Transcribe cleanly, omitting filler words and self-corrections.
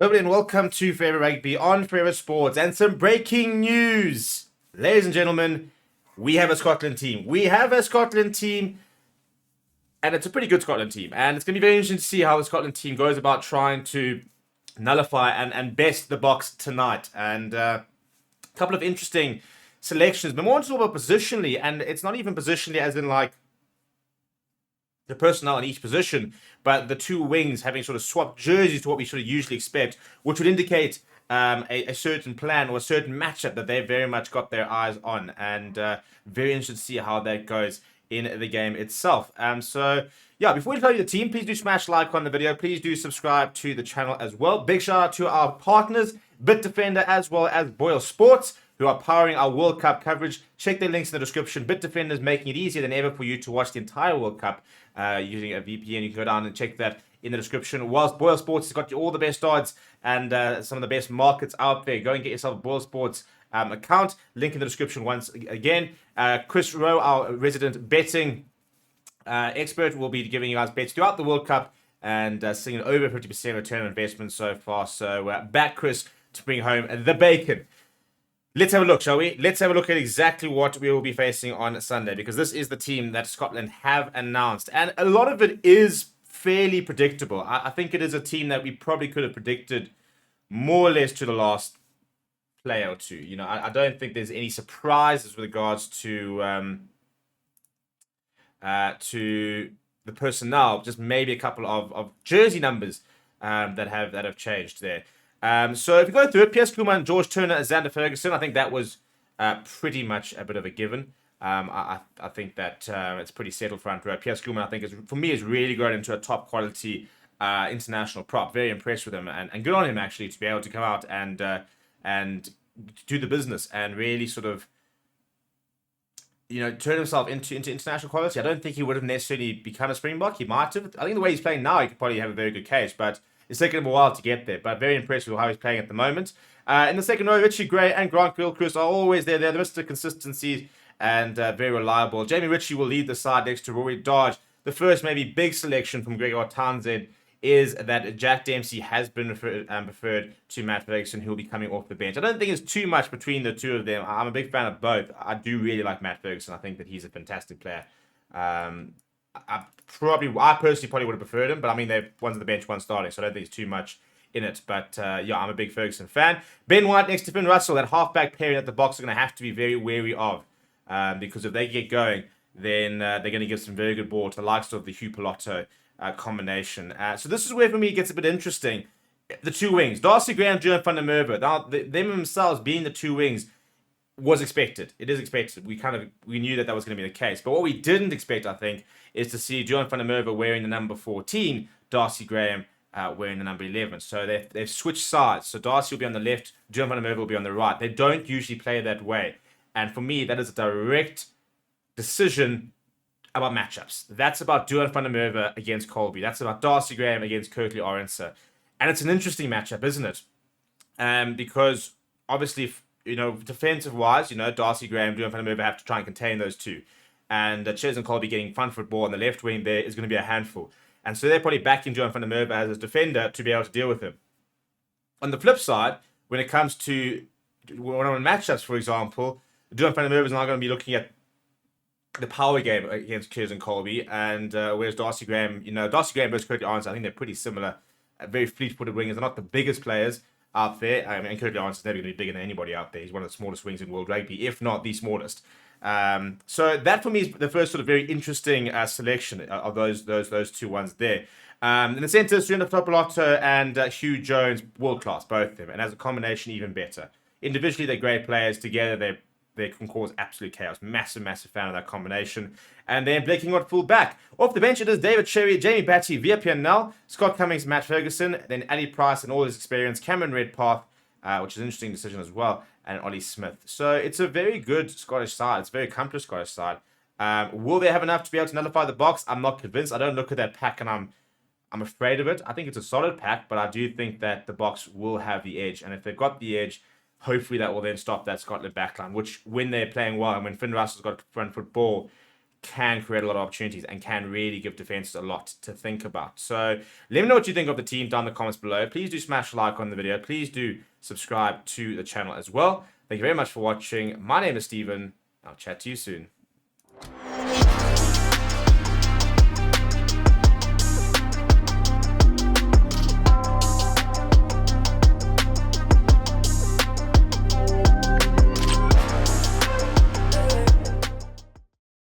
Hello and welcome to Forever Rugby on Forever Sports and some breaking news. Ladies and gentlemen, we have a Scotland team. And it's a pretty good Scotland team. And it's going to be very interesting to see how the Scotland team goes about trying to nullify and best the box tonight. And a couple of interesting selections, but more to talk about positionally. And it's not even positionally as in like the personnel in each position, but the two wings having sort of swapped jerseys to what we sort of usually expect, which would indicate a certain plan or a certain matchup that they've very much got their eyes on, and very interested to see how that goes in the game itself. So yeah, before we tell you the team, please do smash like on the video. Please do subscribe to the channel as well. Big shout out to our partners, BITDEFENDER as well as BOYLESPORTS, who are powering our World Cup coverage. Check their links in the description. BITDEFENDER is making it easier than ever for you to watch the entire World Cup using a VPN. You can go down and check that in the description. Whilst BOYLESPORTS has got you all the best odds and some of the best markets out there, go and get yourself a BOYLESPORTS account. Link in the description once again. Chris Rowe, our resident betting expert, will be giving you guys bets throughout the World Cup and seeing over 50% return on investment so far. So back Chris to bring home the bacon. Let's have a look, shall we? Let's have a look at exactly what we will be facing on Sunday, because this is the team that Scotland have announced. And a lot of it is fairly predictable. I think it is a team that we probably could have predicted more or less to the last play or two. You know, I don't think there's any surprises with regards to the personnel, just maybe a couple of jersey numbers that have changed there. So if you go through it, Piers Kumar, George Turner, Xander Ferguson, I think that was pretty much a bit of a given. I think that it's pretty settled front row. Piers Kumar, I think, for me, is really grown into a top quality international prop. Very impressed with him, and good on him actually to be able to come out and do the business and really sort of, you know, turn himself into international quality. I don't think he would have necessarily become a Springbok. He might have. I think the way he's playing now, he could probably have a very good case, but it's taken him a while to get there, but very impressed with how he's playing at the moment. In the second row, Richie Gray and Grant Gilchrist are always there. They're the Mr. Consistency and very reliable. Jamie Ritchie will lead the side next to Rory Dodge. The first maybe big selection from Gregor Townsend is that Jack Dempsey has been preferred to Matt Ferguson, who will be coming off the bench. I don't think it's too much between the two of them. I'm a big fan of both. I do really like Matt Ferguson. I think that he's a fantastic player. I personally probably would have preferred him, but I mean, one's on the bench, one's starting, so I don't think it's too much in it. But yeah, I'm a big Ferguson fan. Ben White next to Finn Russell, that halfback pairing at the box are going to have to be very wary of, because if they get going, then they're going to give some very good ball to the likes of the Hugh Pilato combination. So this is where for me it gets a bit interesting. The two wings, Darcy Graham, Johan van der Merwe, now them themselves being the two wings was expected. It is expected. We knew that was going to be the case. But what we didn't expect, I think, is to see Johan van der Merwe wearing the number 14, Darcy Graham wearing the number 11. So they've switched sides. So Darcy will be on the left, Johan van der Merwe will be on the right. They don't usually play that way. And for me, that is a direct decision about matchups. That's about Johan van der Merwe against Kolbe. That's about Darcy Graham against Kirkley Orense. And it's an interesting matchup, isn't it? Because obviously, you know, defensive-wise, you know, Darcy Graham, Johan van der Merwe have to try and contain those two. And Ches and Kolbe getting front foot ball on the left wing there is going to be a handful. And so they're probably backing Johan van der Merwe as a defender to be able to deal with him. On the flip side, when it comes to one-on-one matchups, for example, Johan van der Merwe is now going to be looking at the power game against Ches and Kolbe. And whereas Darcy Graham, you know, Darcy Graham versus Kirkley Orense, I think they're pretty similar. Very fleet-footed wingers. They're not the biggest players out there. I mean, Kirkley Orense is never going to be bigger than anybody out there. He's one of the smallest wings in world rugby, if not the smallest. So that for me is the first sort of very interesting selection of those two ones there. In the centre, Surendra Topolato and Hugh Jones, world class, both of them, and as a combination, even better. Individually, they're great players. Together, they can cause absolute chaos. Massive fan of that combination. And then blinking on full back. Off the bench, it is David Sherry, Jamie Batty, Via Pianell, Scott Cummings, Matt Ferguson, then Ali Price and all his experience, Cameron Redpath, which is an interesting decision as well, and Ollie Smith. So it's a very good Scottish side. It's a very accomplished Scottish side. Will they have enough to be able to nullify the box? I'm not convinced. I don't look at that pack and I'm afraid of it. I think it's a solid pack, but I do think that the box will have the edge. And if they've got the edge, hopefully that will then stop that Scotland backline, which when they're playing well and when Finn Russell's got front foot ball, can create a lot of opportunities and can really give defenses a lot to think about. So let me know what you think of the team down in the comments below. Please do smash a like on the video. Please do subscribe to the channel as well. Thank you very much for watching. My name is Steven. I'll chat to you soon.